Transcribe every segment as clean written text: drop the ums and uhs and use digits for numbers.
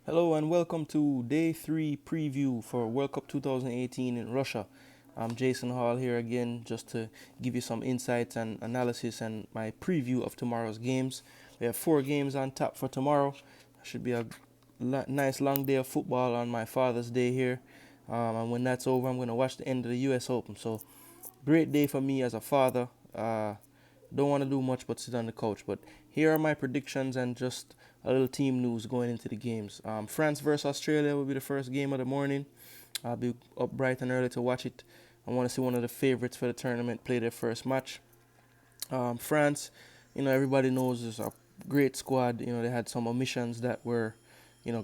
Hello and welcome to day 3 preview for World Cup 2018 in Russia. I'm Jason Hall here again just to give you some insights and analysis and my preview of tomorrow's games. We have 4 games on tap for tomorrow. Should be a nice long day of football on my Father's Day here. And when that's over, I'm going to watch the end of the US Open. So, great day for me as a father. Don't want to do much but sit on the couch. But here are my predictions and just a little team news going into the games. France versus Australia will be the first game of the morning. I'll be up bright and early to watch it. I want to see one of the favorites for the tournament play their first match. France, everybody knows is a great squad. They had some omissions that were,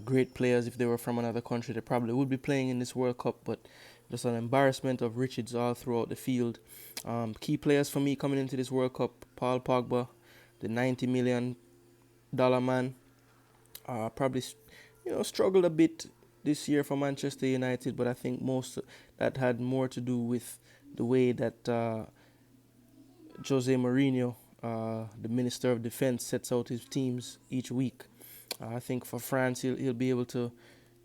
great players. If they were from another country, they probably would be playing in this World Cup. But just an embarrassment of riches all throughout the field. Key players for me coming into this World Cup: Paul Pogba, the $90 million man. Probably, struggled a bit this year for Manchester United, but I think most that had more to do with the way that Jose Mourinho, the Minister of Defense, sets out his teams each week. I think for France, he'll be able to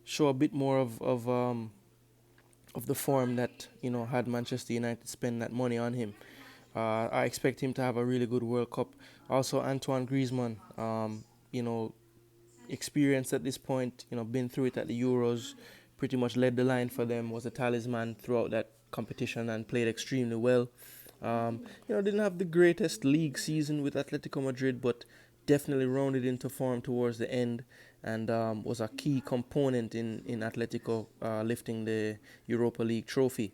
show a bit more of the form that had Manchester United spend that money on him. I expect him to have a really good World Cup. Also, Antoine Griezmann, experienced at this point, been through it at the Euros, pretty much led the line for them, was a talisman throughout that competition and played extremely well. Didn't have the greatest league season with Atletico Madrid, but definitely rounded into form towards the end and was a key component in Atletico lifting the Europa League trophy.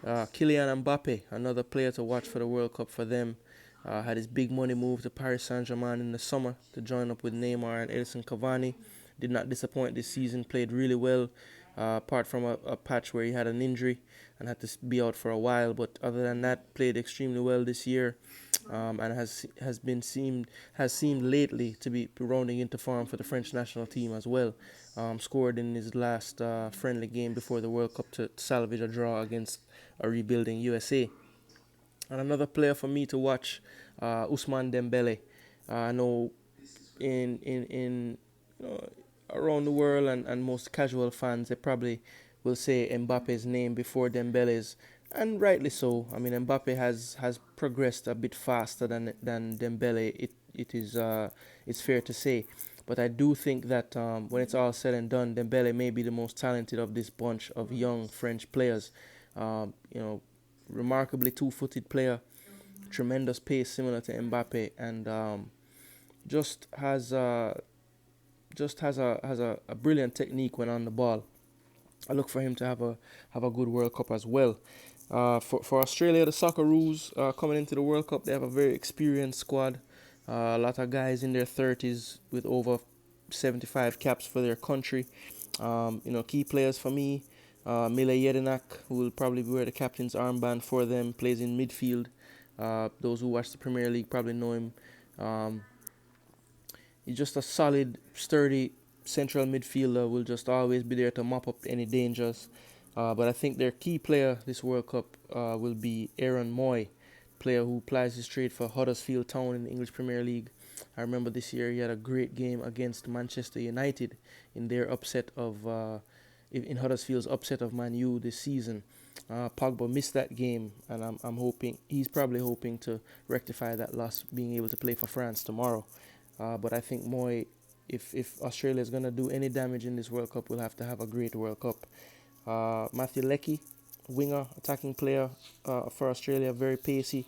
Kylian Mbappe, another player to watch for the World Cup for them, had his big money move to Paris Saint-Germain in the summer to join up with Neymar and Edison Cavani. Did not disappoint this season, played really well, apart from a patch where he had an injury and had to be out for a while. But other than that, played extremely well this year, and has seemed lately to be rounding into form for the French national team as well. Scored in his last friendly game before the World Cup to salvage a draw against a rebuilding USA. And another player for me to watch, Ousmane Dembele. I know in around the world and most casual fans, they probably will say Mbappe's name before Dembele's, and rightly so. I mean, Mbappe has progressed a bit faster than Dembele. It's fair to say, but I do think that when it's all said and done, Dembele may be the most talented of this bunch of young French players. Um, you know, Remarkably two-footed player, tremendous pace similar to Mbappe, and just has a brilliant technique when on the ball. I look for him to have a good World Cup as well. For Australia, the Socceroos coming into the World Cup, they have a very experienced squad. A lot of guys in their 30s with over 75 caps for their country. Key players for me, Mile Jedinak, who will probably wear the captain's armband for them, plays in midfield. Those who watch the Premier League probably know him. Um, he's just a solid, sturdy central midfielder. Will just always be there to mop up any dangers. But I think their key player this World Cup will be Aaron Moy, player who plies his trade for Huddersfield Town in the English Premier League. I remember this year he had a great game against Manchester United in their upset of in Huddersfield's upset of Man U this season. Pogba missed that game, and I'm hoping he's probably hoping to rectify that loss, being able to play for France tomorrow. But I think Moy, if Australia is gonna do any damage in this World Cup, will have to have a great World Cup. Matthew Leckie, winger, attacking player for Australia, very pacey.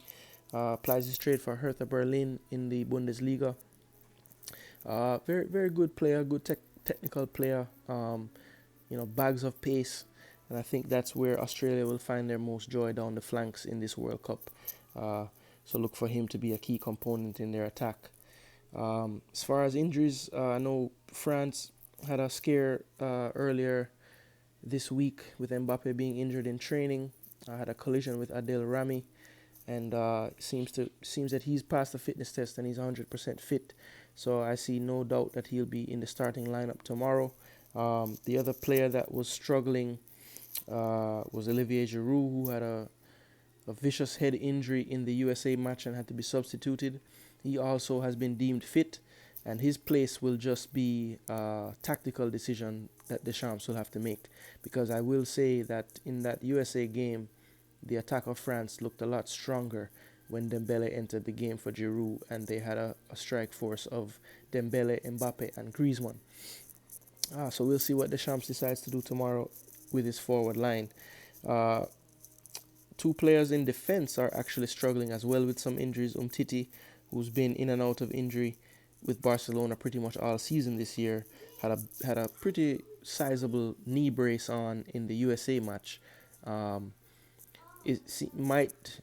Applies his trade for Hertha Berlin in the Bundesliga. Very very good player, good technical player. Bags of pace, and I think that's where Australia will find their most joy down the flanks in this World Cup. So look for him to be a key component in their attack. As far as injuries, I know France had a scare earlier this week with Mbappe being injured in training. I had a collision with Adel Rami, and seems that he's passed the fitness test and he's 100% fit. So I see no doubt that he'll be in the starting lineup tomorrow. The other player that was struggling was Olivier Giroud, who had a vicious head injury in the USA match and had to be substituted. He also has been deemed fit, and his place will just be a tactical decision that Deschamps will have to make. Because I will say that in that USA game, the attack of France looked a lot stronger when Dembele entered the game for Giroud, and they had a strike force of Dembele, Mbappe, and Griezmann. So we'll see what Deschamps decides to do tomorrow with his forward line. Uh, Two players in defense are actually struggling as well with some injuries. Umtiti, who's been in and out of injury with Barcelona pretty much all season this year, had a pretty sizable knee brace on in the USA match. Um, it might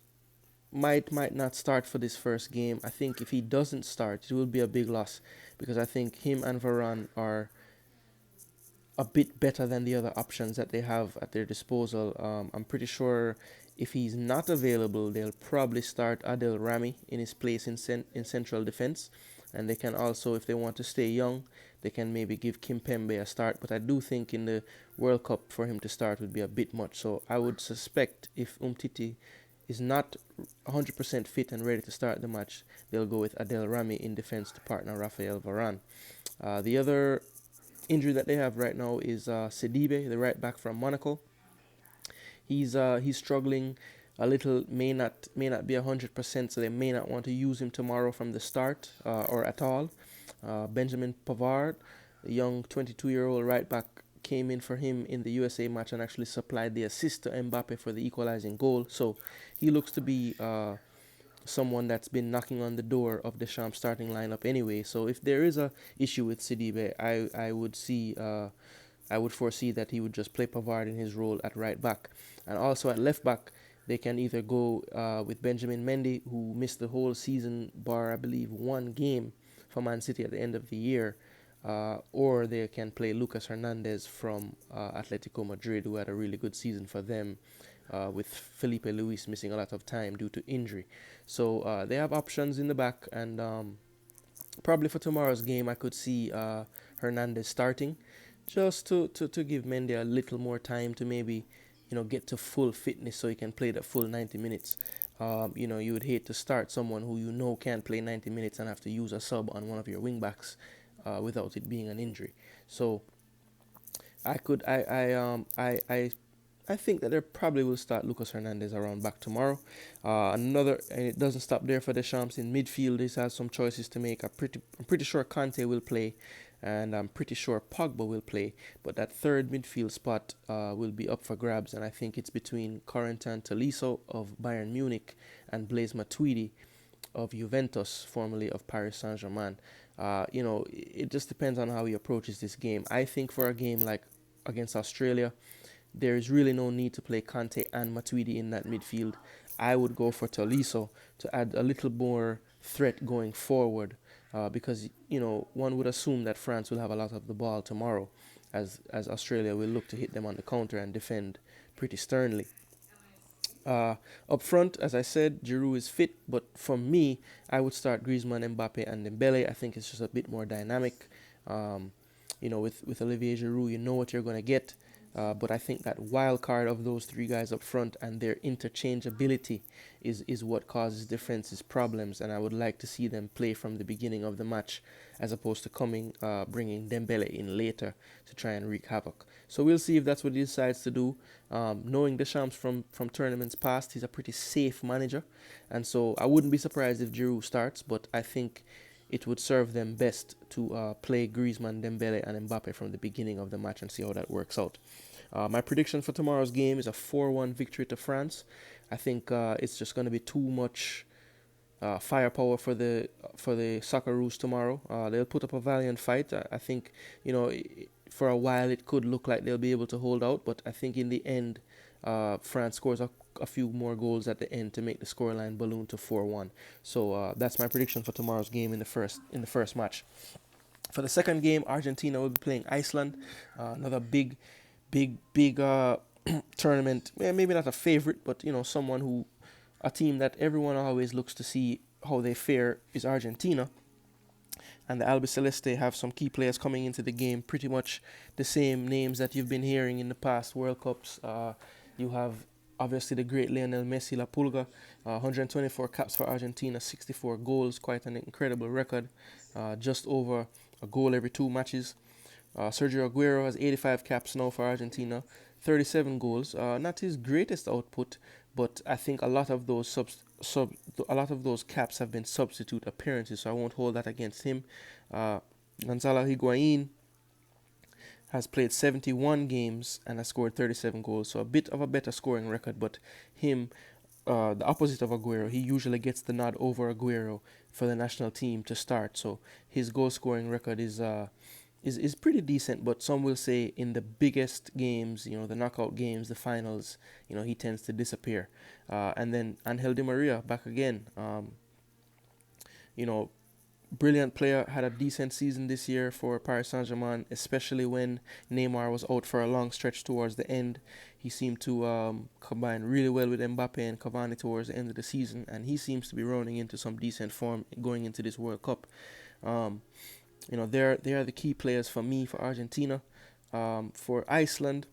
not start for this first game. I think if he doesn't start, it will be a big loss because I think him and Varane are a bit better than the other options that they have at their disposal. I'm pretty sure if he's not available, they'll probably start Adel Rami in his place in central defense, and they can also, if they want to stay young, they can maybe give Kimpembe a start. But I do think in the World Cup for him to start would be a bit much. So I would suspect if Umtiti is not 100% fit and ready to start the match, they'll go with Adel Rami in defense to partner Rafael Varane. The other injury that they have right now is Sidibe, the right back from Monaco. He's struggling a little, may not be 100%, so they may not want to use him tomorrow from the start or at all. Benjamin Pavard, the young 22-year-old right back, came in for him in the USA match and actually supplied the assist to Mbappe for the equalizing goal. So he looks to be someone that's been knocking on the door of the Deschamps starting lineup anyway. So if there is a issue with Sidibe, I would foresee that he would just play Pavard in his role at right back. And also at left back, they can either go with Benjamin Mendy, who missed the whole season bar, I believe, one game for Man City at the end of the year, or they can play Lucas Hernandez from Atletico Madrid, who had a really good season for them, with Felipe Luis missing a lot of time due to injury. So they have options in the back, and probably for tomorrow's game, I could see Hernandez starting, just to give Mendy a little more time to maybe get to full fitness so he can play the full 90 minutes. You would hate to start someone who can't play 90 minutes and have to use a sub on one of your wing backs without it being an injury. So I think that they probably will start Lucas Hernandez around back tomorrow. And it doesn't stop there for Deschamps in midfield. He has some choices to make. I'm pretty sure Conte will play, and I'm pretty sure Pogba will play. But that third midfield spot will be up for grabs, and I think it's between Corentin Tolisso of Bayern Munich and Blaise Matuidi of Juventus, formerly of Paris Saint-Germain. It just depends on how he approaches this game. I think for a game like against Australia, there is really no need to play Conte and Matuidi in that midfield. I would go for Tolisso to add a little more threat going forward, because one would assume that France will have a lot of the ball tomorrow, as Australia will look to hit them on the counter and defend pretty sternly. Up front, as I said, Giroud is fit, but for me, I would start Griezmann, Mbappe, and Dembele. I think it's just a bit more dynamic. With Olivier Giroud, you know what you're going to get. But I think that wild card of those three guys up front and their interchangeability is what causes defense's problems, and I would like to see them play from the beginning of the match as opposed to bringing Dembele in later to try and wreak havoc. So we'll see if that's what he decides to do. Knowing Deschamps from tournaments past, he's a pretty safe manager, and so I wouldn't be surprised if Giroud starts, but I think it would serve them best to play Griezmann, Dembele, and Mbappe from the beginning of the match and see how that works out. My prediction for tomorrow's game is a 4-1 victory to France. I think it's just going to be too much firepower for the Socceroos tomorrow. They'll put up a valiant fight. I think, for a while it could look like they'll be able to hold out, but I think in the end, France scores a few more goals at the end to make the scoreline balloon to 4-1. So that's my prediction for tomorrow's game in the first match. For the second game, Argentina will be playing Iceland. Another big tournament. Maybe not a favorite, but a team that everyone always looks to see how they fare is Argentina. And the Albiceleste have some key players coming into the game, pretty much the same names that you've been hearing in the past World Cups. You have Obviously, the great Lionel Messi La Pulga, 124 caps for Argentina, 64 goals, quite an incredible record, just over a goal every 2 matches. Sergio Aguero has 85 caps now for Argentina, 37 goals. Not his greatest output, but I think a lot of those caps have been substitute appearances, so I won't hold that against him. Uh, Gonzalo Higuain has played 71 games and has scored 37 goals, so a bit of a better scoring record. But him, the opposite of Aguero, he usually gets the nod over Aguero for the national team to start. So his goal scoring record is pretty decent, but some will say in the biggest games, the knockout games, the finals, he tends to disappear. And then Angel Di Maria back again. You know, Brilliant player, had a decent season this year for Paris Saint-Germain, especially when Neymar was out for a long stretch towards the end. He seemed to combine really well with Mbappe and Cavani towards the end of the season, and he seems to be rolling into some decent form going into this World Cup. Um, they are the key players for me for Argentina. For Iceland,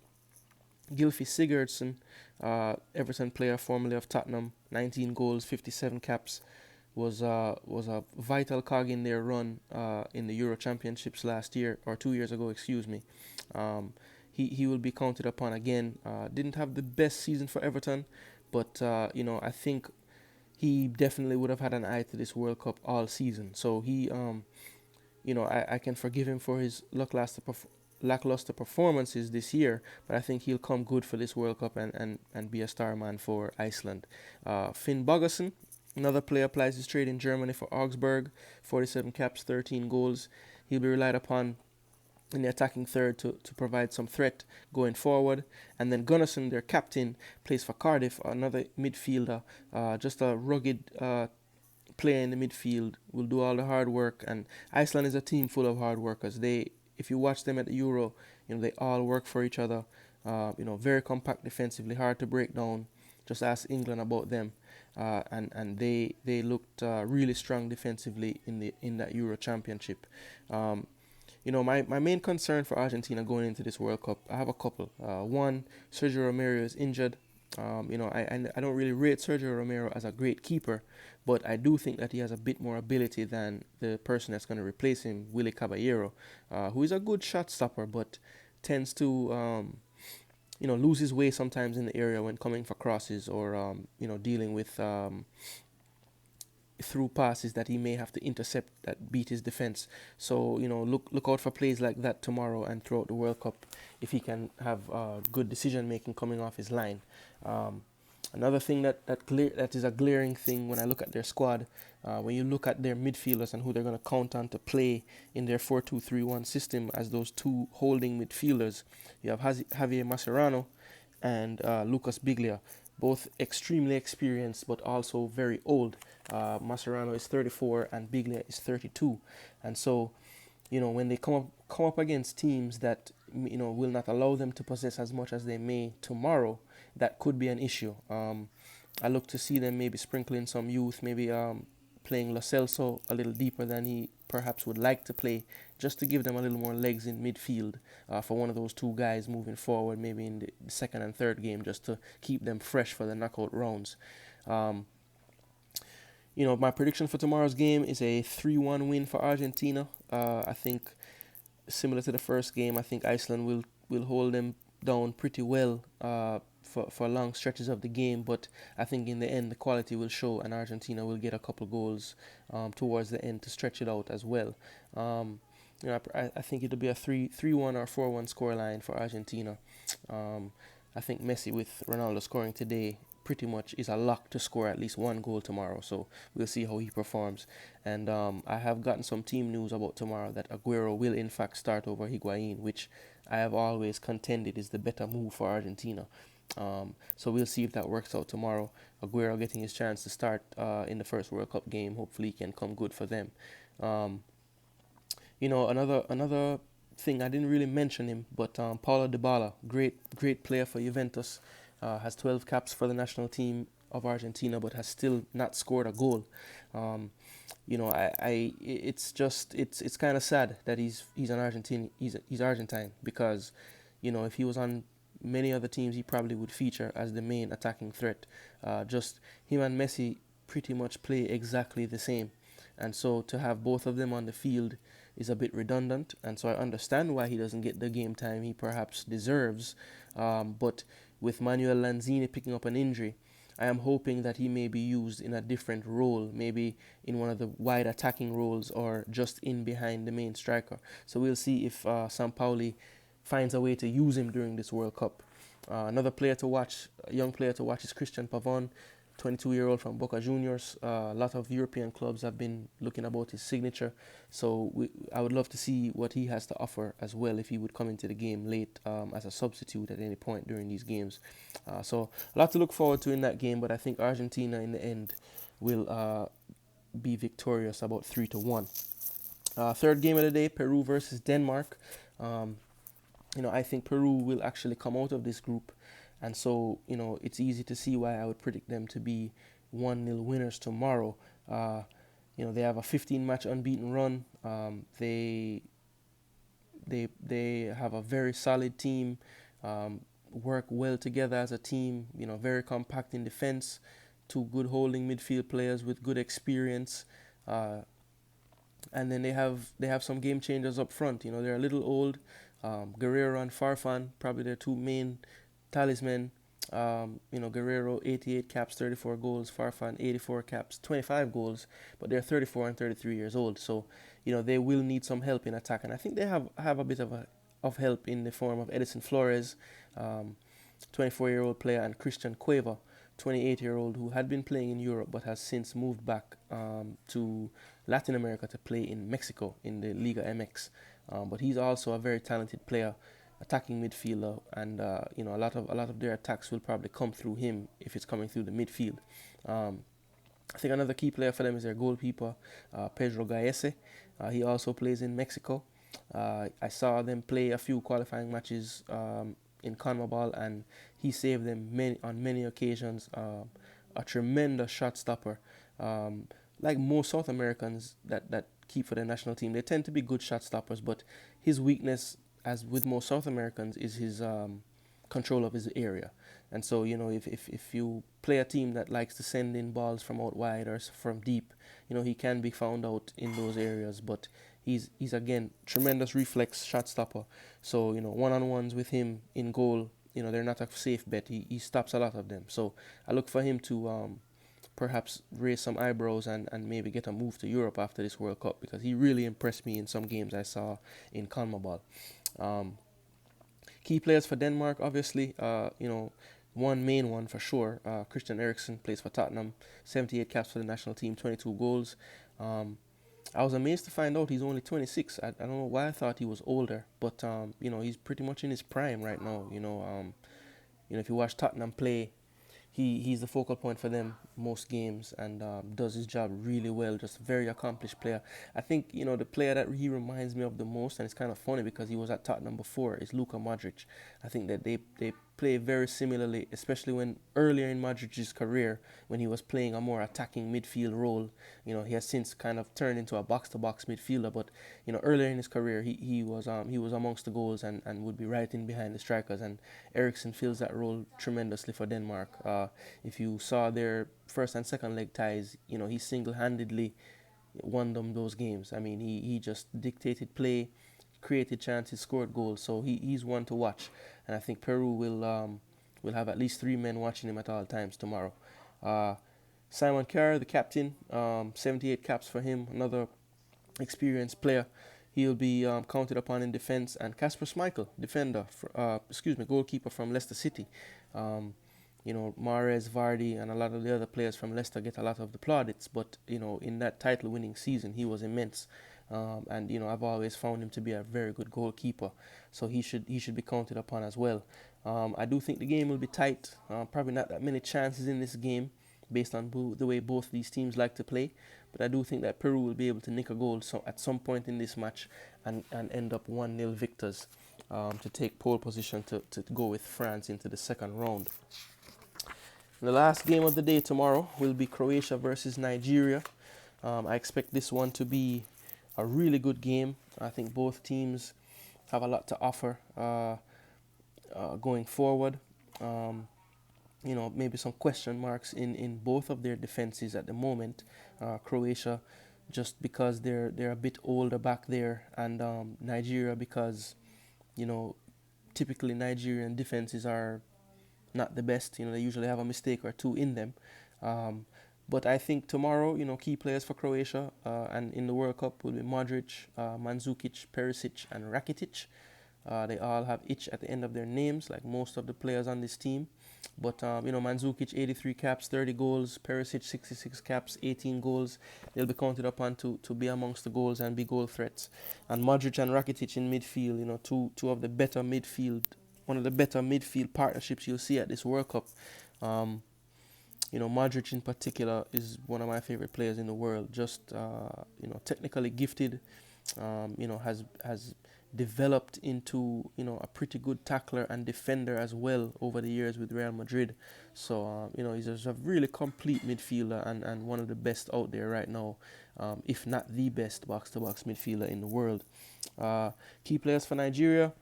Gylfi Sigurdsson, Everton player formerly of Tottenham, 19 goals, 57 caps, was a vital cog in their run in the Euro Championships last year, or 2 years ago, excuse me. He will be counted upon again. Didn't have the best season for Everton, but I think he definitely would have had an eye to this World Cup all season. So I can forgive him for his lackluster performances this year, but I think he'll come good for this World Cup and be a star man for Iceland. Finn Bogason, another player, applies his trade in Germany for Augsburg, 47 caps, 13 goals. He'll be relied upon in the attacking third to provide some threat going forward. And then Gunnarsson, their captain, plays for Cardiff, another midfielder, just a rugged player in the midfield, will do all the hard work. And Iceland is a team full of hard workers. If you watch them at the Euro, they all work for each other. Very compact defensively, hard to break down. Just ask England about them. And they looked really strong defensively in that Euro Championship. My main concern for Argentina going into this World Cup, I have a couple. One, Sergio Romero is injured. I don't really rate Sergio Romero as a great keeper, but I do think that he has a bit more ability than the person that's going to replace him, Willy Caballero, who is a good shot stopper, but tends to lose his way sometimes in the area when coming for crosses or dealing with through passes that he may have to intercept that beat his defense. So look out for plays like that tomorrow and throughout the World Cup if he can have good decision making coming off his line. Another thing that is a glaring thing when I look at their squad, when you look at their midfielders and who they're going to count on to play in their 4-2-3-1 system as those two holding midfielders, you have Javier Mascherano and Lucas Biglia, both extremely experienced but also very old. Mascherano is 34 and Biglia is 32, and so when they come up against teams that will not allow them to possess as much as they may tomorrow, that could be an issue. I look to see them maybe sprinkling some youth, maybe playing Lo Celso a little deeper than he perhaps would like to play, just to give them a little more legs in midfield for one of those two guys moving forward, maybe in the second and third game, just to keep them fresh for the knockout rounds. My prediction for tomorrow's game is a 3-1 win for Argentina. I think similar to the first game, I think Iceland will hold them down pretty well for long stretches of the game, but I think in the end the quality will show and Argentina will get a couple goals towards the end to stretch it out as well. I think it'll be a 3-1 or 4-1 scoreline for Argentina. I think Messi, with Ronaldo scoring today, pretty much is a lock to score at least one goal tomorrow, so we'll see how he performs. And I have gotten some team news about tomorrow that Aguero will in fact start over Higuain, which I have always contended is the better move for Argentina. So we'll see if that works out tomorrow. Aguero getting his chance to start in the first World Cup game, hopefully can come good for them. Another thing, I didn't really mention him, but Paulo Dybala, great player for Juventus, has 12 caps for the national team of Argentina, but has still not scored a goal. It's kind of sad that he's Argentine because if he was on many other teams he probably would feature as the main attacking threat. Just him and Messi pretty much play exactly the same, and so to have both of them on the field is a bit redundant. And so I understand why he doesn't get the game time he perhaps deserves. But with Manuel Lanzini picking up an injury, I am hoping that he may be used in a different role, maybe in one of the wide attacking roles or just in behind the main striker. So we'll see if Sampaoli finds a way to use him during this World Cup. Another player to watch, a young player to watch, is Christian Pavon, 22-year-old from Boca Juniors. A lot of European clubs have been looking about his signature, so I would love to see what he has to offer as well if he would come into the game late as a substitute at any point during these games. So a lot to look forward to in that game, but I think Argentina in the end will be victorious about 3-1. Third game of the day, Peru versus Denmark. Um, I think Peru will actually come out of this group, and so it's easy to see why I would predict them to be 1-0 winners tomorrow. They have a 15-match unbeaten run. They have a very solid team, work well together as a team. Very compact in defense, two good holding midfield players with good experience. And then they have some game changers up front. They're a little old. Guerrero and Farfan, probably their two main talisman. Guerrero 88 caps, 34 goals. Farfan 84 caps, 25 goals. But they're 34 and 33 years old, so they will need some help in attack. And I think they have a bit of help in the form of Edison Flores, 24-year-old player, and Christian Cueva, 28-year-old, who had been playing in Europe but has since moved back to Latin America to play in Mexico in the Liga MX. But he's also a very talented player, attacking midfielder, and a lot of their attacks will probably come through him if it's coming through the midfield. I think another key player for them is their goalkeeper, Pedro Gaese. He also plays in Mexico. I saw them play a few qualifying matches in CONMEBOL, and he saved them on many occasions. A tremendous shot stopper. Like most South Americans that keep for their national team, they tend to be good shot stoppers, but his weakness, as with most South Americans, is his control of his area. And so, if you play a team that likes to send in balls from out wide or from deep, he can be found out in those areas. But he's again, tremendous reflex shot stopper. So, one-on-ones with him in goal, they're not a safe bet. He stops a lot of them. So I look for him to perhaps raise some eyebrows and maybe get a move to Europe after this World Cup, because he really impressed me in some games I saw in CONMEBOL. Key players for Denmark, obviously, one main one for sure. Christian Eriksen plays for Tottenham, 78 caps for the national team, 22 goals. I was amazed to find out he's only 26. I don't know why I thought he was older, but he's pretty much in his prime right now. If you watch Tottenham play, he's the focal point for them most games, and does his job really well. Just a very accomplished player. I think the player that he reminds me of the most, and it's kind of funny because he was at Tottenham before, is Luka Modric. I think that they play very similarly, especially when earlier in Modric's career, when he was playing a more attacking midfield role. He has since kind of turned into a box-to-box midfielder, but earlier in his career he was amongst the goals and would be right in behind the strikers, and Eriksen fills that role tremendously for Denmark. If you saw their first and second leg ties, he single-handedly won them those games. I mean, he just dictated play, created chances, scored goals. So he's one to watch, and I think Peru will have at least 3 men watching him at all times tomorrow. Simon Kjær, the captain, 78 caps for him, another experienced player. He'll be counted upon in defense, and Kasper Schmeichel, goalkeeper from Leicester City. Mahrez, Vardy, and a lot of the other players from Leicester get a lot of the plaudits, but in that title-winning season, he was immense. And I've always found him to be a very good goalkeeper, so he should be counted upon as well. I do think the game will be tight. Probably not that many chances in this game, based on the way both these teams like to play. But I do think that Peru will be able to nick a goal at some point in this match and end up 1-0 victors to take pole position to go with France into the second round. The last game of the day tomorrow will be Croatia versus Nigeria. I expect this one to be a really good game. I think both teams have a lot to offer. going forward. Um, maybe some question marks in both of their defenses at the moment. Croatia, just because they're a bit older back there, and Nigeria because you know typically Nigerian defenses are not the best. They usually have a mistake or two in them. Um, but I think tomorrow, key players for Croatia and in the World Cup will be Modric, Mandzukic, Perisic, and Rakitic. They all have itch at the end of their names, like most of the players on this team. But Mandzukic 83 caps, 30 goals. Perisic 66 caps, 18 goals. They'll be counted upon to be amongst the goals and be goal threats. And Modric and Rakitic in midfield, two of the better midfield, one of the better midfield partnerships you'll see at this World Cup. Um, Modric in particular is one of my favorite players in the world. Just technically gifted, has developed into a pretty good tackler and defender as well over the years with Real Madrid. So he's just a really complete midfielder and one of the best out there right now, if not the best box-to-box midfielder in the world. Key players for Nigeria: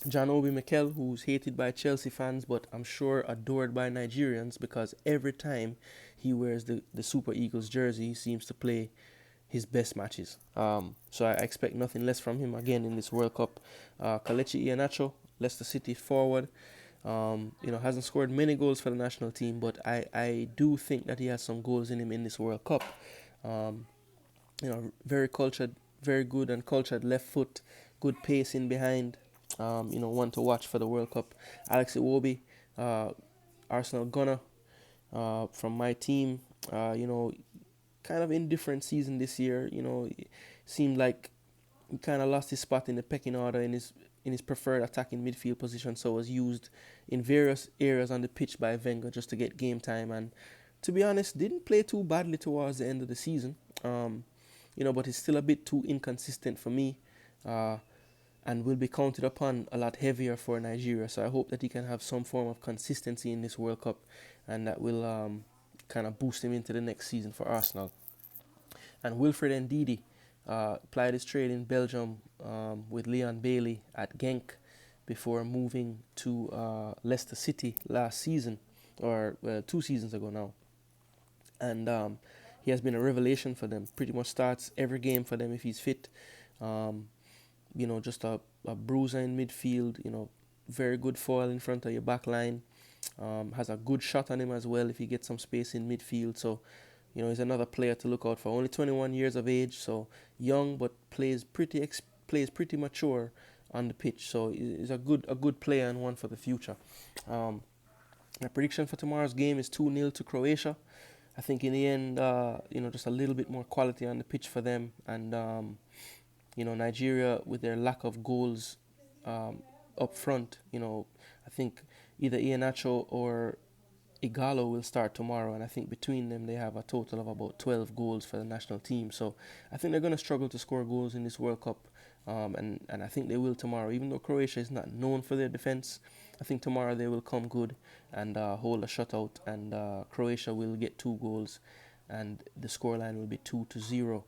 John Obi Mikel, who's hated by Chelsea fans, but I'm sure adored by Nigerians because every time he wears the Super Eagles jersey, he seems to play his best matches. So I expect nothing less from him again in this World Cup. Kelechi Iheanacho, Leicester City forward. Hasn't scored many goals for the national team, but I do think that he has some goals in him in this World Cup. Very cultured, very good and cultured left foot, good pace in behind. One to watch for the World Cup. Alex Iwobi, Arsenal gunner from my team. Kind of indifferent season this year. It seemed like he kind of lost his spot in the pecking order in his preferred attacking midfield position, so was used in various areas on the pitch by Wenger just to get game time. And to be honest, didn't play too badly towards the end of the season. But he's still a bit too inconsistent for me. And will be counted upon a lot heavier for Nigeria. So I hope that he can have some form of consistency in this World Cup, and that will kind of boost him into the next season for Arsenal. And Wilfred Ndidi plied his trade in Belgium with Leon Bailey at Genk before moving to Leicester City last season, or 2 seasons ago now. And he has been a revelation for them. Pretty much starts every game for them if he's fit. Just a bruiser in midfield, very good foil in front of your back line. Has a good shot on him as well if he gets some space in midfield. So, he's another player to look out for. Only 21 years of age, so young, but plays pretty mature on the pitch. So he's a good player and one for the future. My prediction for tomorrow's game is 2-0 to Croatia. I think in the end, just a little bit more quality on the pitch for them. And Nigeria, with their lack of goals up front, I think either Iheanacho or Igalo will start tomorrow, and I think between them they have a total of about 12 goals for the national team. So I think they're going to struggle to score goals in this World Cup, and I think they will tomorrow. Even though Croatia is not known for their defense, I think tomorrow they will come good and hold a shutout, and Croatia will get 2 goals, and the scoreline will be 2-0.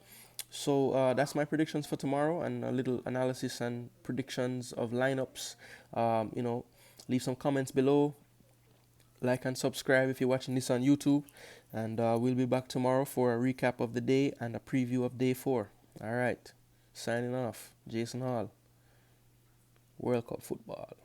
So that's my predictions for tomorrow, and a little analysis and predictions of lineups. Leave some comments below. Like and subscribe if you're watching this on YouTube. And we'll be back tomorrow for a recap of the day and a preview of day 4. All right. Signing off. Jason Hall. World Cup football.